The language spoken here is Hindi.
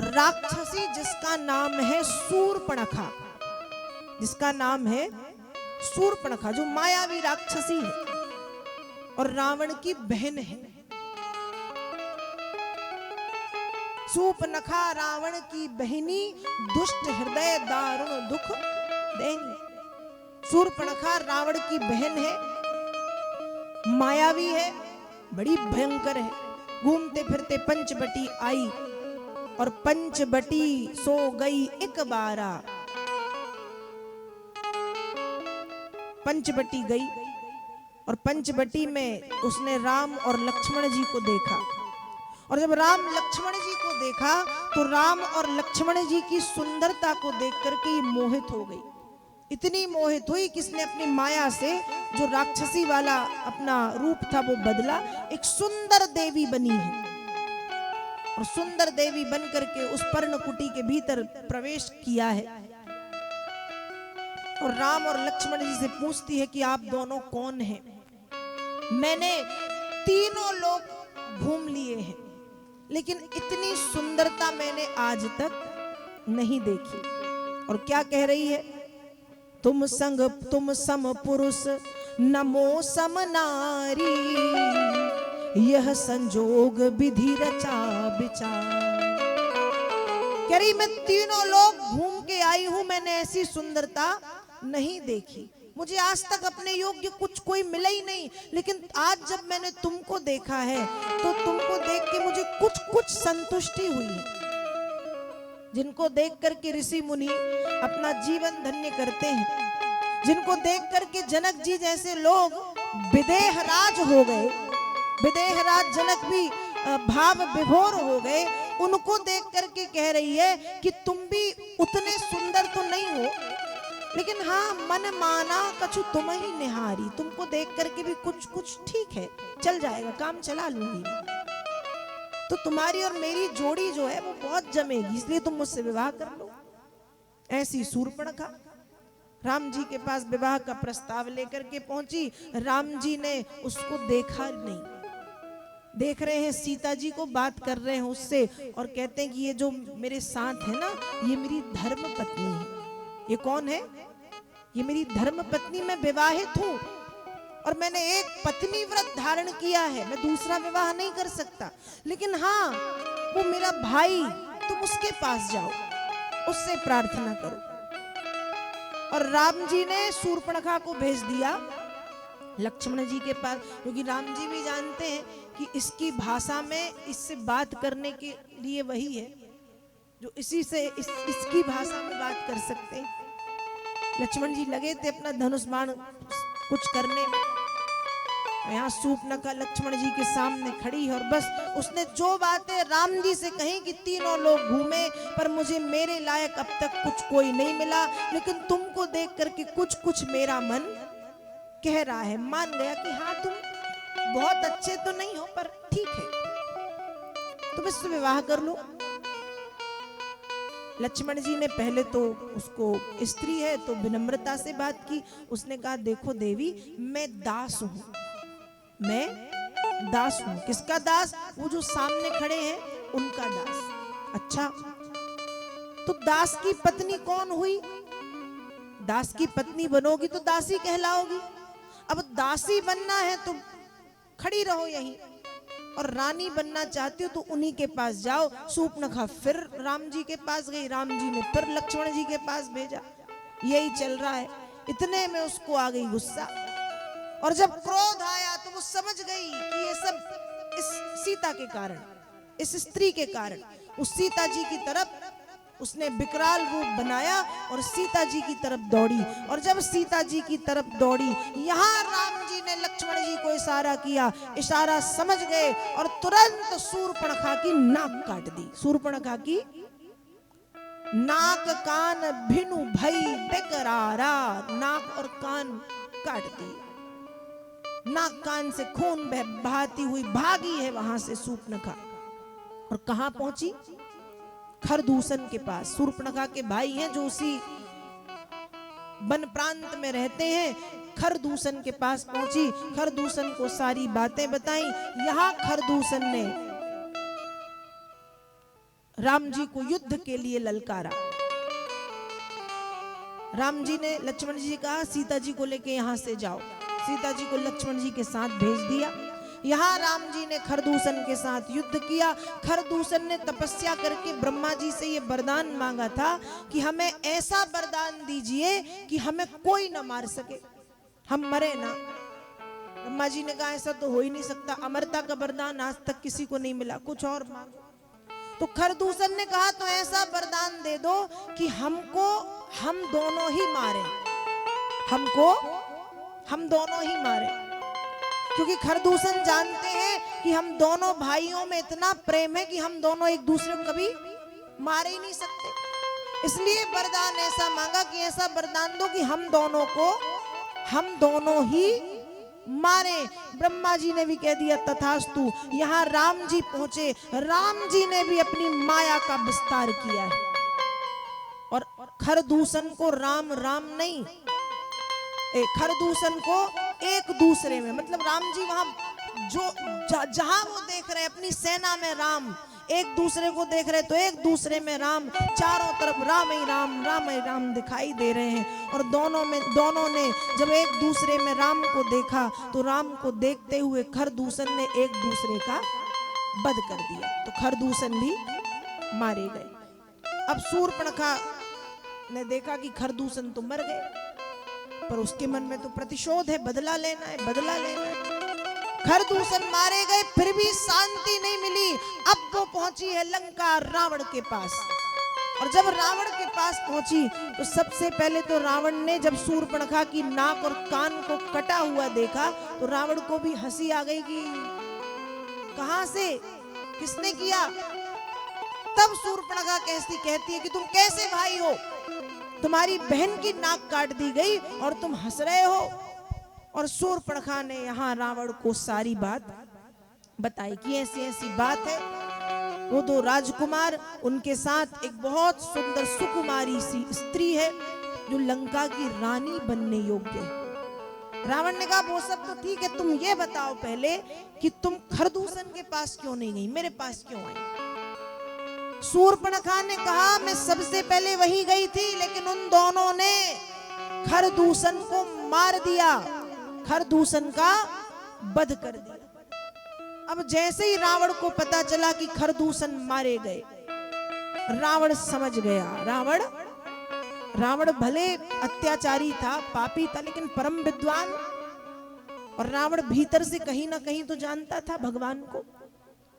राक्षसी जिसका नाम है शूर्पणखा, जिसका नाम है शूर्पणखा, जो मायावी राक्षसी है और रावण की बहन है। शूर्पणखा रावण की बहनी, दुष्ट हृदय दारुण दुख देंगे। शूर्पणखा रावण की बहन है, मायावी है, बड़ी भयंकर है। घूमते फिरते पंचवटी आई और पंचवटी सो गई एक बारा। पंचवटी गई और पंचवटी में उसने राम और लक्ष्मण जी को देखा। और जब राम लक्ष्मण जी को देखा तो राम और लक्ष्मण जी की सुंदरता को देख करके ये मोहित हो गई। इतनी मोहित हुई कि इसने अपनी माया से जो राक्षसी वाला अपना रूप था वो बदला, एक सुंदर देवी बनी है। और सुंदर देवी बन करके उस पर्णकुटी के भीतर प्रवेश किया है और राम और लक्ष्मण जी से पूछती है कि आप दोनों कौन हैं? मैंने तीनों लोग घूम लिए हैं, लेकिन इतनी सुंदरता मैंने आज तक नहीं देखी। और क्या कह रही है? तुम संग तुम सम पुरुष नमो सम नारी, यह संजोग विधि रचा विचार। कह रही मैं तीनों लोग घूम के आई हूं, मैंने ऐसी सुंदरता नहीं देखी। मुझे आज तक अपने योग्य कुछ कोई मिला ही नहीं, लेकिन आज जब मैंने तुमको देखा है तो तुमको देख के मुझे कुछ कुछ संतुष्टि हुई है। जिनको देख करके ऋषि मुनि अपना जीवन धन्य करते हैं, जिनको देख करके जनक जी जैसे लोग विदेहराज हो गए, विदेहराज जनक भी भाव विभोर हो गए, उनको देख करके कह रही है कि तुम भी उतने सुंदर तो नहीं हो, लेकिन हाँ मन माना कछु तुम ही निहारी। तुमको देख करके भी कुछ कुछ ठीक है, चल जाएगा, काम चला लूंगी। तो तुम्हारी और मेरी जोड़ी जो है वो बहुत जमेगी, इसलिए तुम मुझसे विवाह कर लो। ऐसी शूर्पणखा राम जी के पास विवाह का प्रस्ताव लेकर के पहुंची। राम जी ने उसको देखा नहीं, देख रहे हैं सीता जी को, बात कर रहे हैं उससे और कहते हैं कि ये जो मेरे साथ है ना, ये मेरी धर्म पत्नी है। ये कौन है? ये मेरी धर्म पत्नी, मैं विवाहित हूं और मैंने एक पत्नी व्रत धारण किया है, मैं दूसरा विवाह नहीं कर सकता। लेकिन हाँ वो मेरा भाई, तुम उसके पास जाओ, उससे प्रार्थना करो। और राम जी ने शूर्पणखा को भेज दिया लक्ष्मण जी के पास, क्योंकि राम जी भी जानते हैं कि इसकी भाषा में इससे बात करने के लिए वही है जो इसी से इसकी भाषा में बात कर सकते हैं। लक्ष्मण जी लगे थे अपना धनुष बाण कुछ करने में, यहाँ शूर्पणखा लक्ष्मण जी के सामने खड़ी है और बस उसने जो बातें राम जी से कही कि तीनों लोग घूमे पर मुझे मेरे लायक अब तक कुछ कोई नहीं मिला, लेकिन तुमको देख करके कुछ कुछ मेरा मन कह रहा है। मान गया कि हाँ तुम बहुत अच्छे तो नहीं हो पर ठीक है, तुम इससे विवाह कर लो। लक्ष्मण जी ने पहले तो उसको, स्त्री है तो विनम्रता से बात की। उसने कहा देखो देवी, मैं दास हूं, मैं दास हूं। किसका दास? वो जो सामने खड़े हैं उनका दास। अच्छा तो दास की पत्नी कौन हुई? दास की पत्नी बनोगी तो दासी कहलाओगी। अब दासी बनना है तो खड़ी रहो यहीं, और रानी बनना चाहती हो तो उन्हीं के पास जाओ। शूर्पणखा फिर राम जी के पास गई, राम जी ने फिर लक्ष्मण जी के पास भेजा। यही चल रहा है। इतने में उसको आ गई गुस्सा, और जब क्रोध आया तो वो समझ गई कि ये सब इस सीता के कारण, इस स्त्री के कारण। उस सीता जी की तरफ उसने विकराल रूप बनाया और सीता जी की तरफ दौड़ी। और जब सीता जी की तरफ दौड़ी, यहाँ राम जी ने लक्ष्मण जी को इशारा किया, इशारा समझ गए और तुरंत शूर्पणखा की नाक काट दी। शूर्पणखा की नाक कान भिनु भई बेकरारा, नाक और कान काट दी। नाक कान से खून बहाती हुई भागी है वहां से शूर्पणखा। और कहां पहुंची? खरदूषण के पास। शूर्पणखा के भाई हैं जो उसी वन प्रांत में रहते हैं। खरदूषण के पास पहुंची, खरदूषण को सारी बातें बताई। यहां खरदूषण ने राम जी को युद्ध के लिए ललकारा। राम जी ने लक्ष्मण जी कहा सीता जी को लेके यहां से जाओ। सीता जी को लक्ष्मण जी के साथ भेज दिया। यहाँ राम जी ने खरदूषण के साथ युद्ध किया। खरदूषण ने तपस्या करके ब्रह्मा जी से ये वरदान मांगा था कि हमें ऐसा वरदान दीजिए कि हमें कोई न मार सके, हम मरे ना। ब्रह्मा जी ने कहा ऐसा तो हो ही नहीं सकता, अमरता का वरदान आज तक किसी को नहीं मिला, कुछ और मांगो। तो खरदूषण ने कहा तो ऐसा वरदान दे दो कि हमको हम दोनों ही मारे, हमको हम दोनों ही मारे। क्योंकि खरदूषण जानते हैं कि हम दोनों भाइयों में इतना प्रेम है कि हम दोनों एक दूसरे को कभी मारे ही नहीं सकते। इसलिए वरदान ऐसा मांगा कि ऐसा वरदान दो कि हम दोनों को हम दोनों ही मारे। ब्रह्मा जी ने भी कह दिया तथास्तु। यहाँ राम जी पहुंचे, राम जी ने भी अपनी माया का विस्तार किया है। और खरदूषण को राम राम नहीं, खरदूषण को एक दूसरे में, मतलब राम जी वहां जहां वो देख रहे अपनी सेना में राम, एक दूसरे को देख रहे तो एक दूसरे में राम, चारों तरफ राम ही राम राम ही राम दिखाई दे रहे हैं। और दोनों ने जब एक दूसरे में राम को देखा तो राम को देखते हुए खरदूषण ने एक दूसरे का वध कर दिया। तो खरदूषण भी मारे गए। अब शूर्पणखा ने देखा कि खरदूषण तो मर गए, पर उसके मन में तो प्रतिशोध है, बदला लेना है, बदला लेना है। खरदूषण मारे गए फिर भी शांति नहीं मिली। अब वो पहुंची है लंका रावण के पास। और जब रावण के पास पहुंची तो सबसे पहले तो रावण ने जब शूर्पणखा की नाक और कान को कटा हुआ देखा तो रावण को भी हंसी आ गई कि कहां से, किसने किया। तब शूर्पणखा कहती है कि तुम कैसे भाई हो, तुम्हारी बहन की नाक काट दी गई और तुम हंस रहे हो। और शूर्पणखा ने यहाँ रावण को सारी बात बताई कि ऐसी ऐसी बात है। वो दो राजकुमार, उनके साथ एक बहुत सुंदर सुकुमारी सी स्त्री है जो लंका की रानी बनने योग्य है। रावण ने कहा वो सब तो ठीक है, तुम ये बताओ पहले कि तुम खरदूषण के पास क्यों नहीं गई, मेरे पास क्यों आई। शूर्पणखा ने कहा मैं सबसे पहले वही गई थी, लेकिन उन दोनों ने खरदूषण को मार दिया, खरदूषण का वध कर दिया। अब जैसे ही रावण को पता चला कि खरदूषण मारे गए, रावण समझ गया। रावण भले अत्याचारी था, पापी था, लेकिन परम विद्वान। और रावण भीतर से कहीं ना कहीं तो जानता था भगवान को।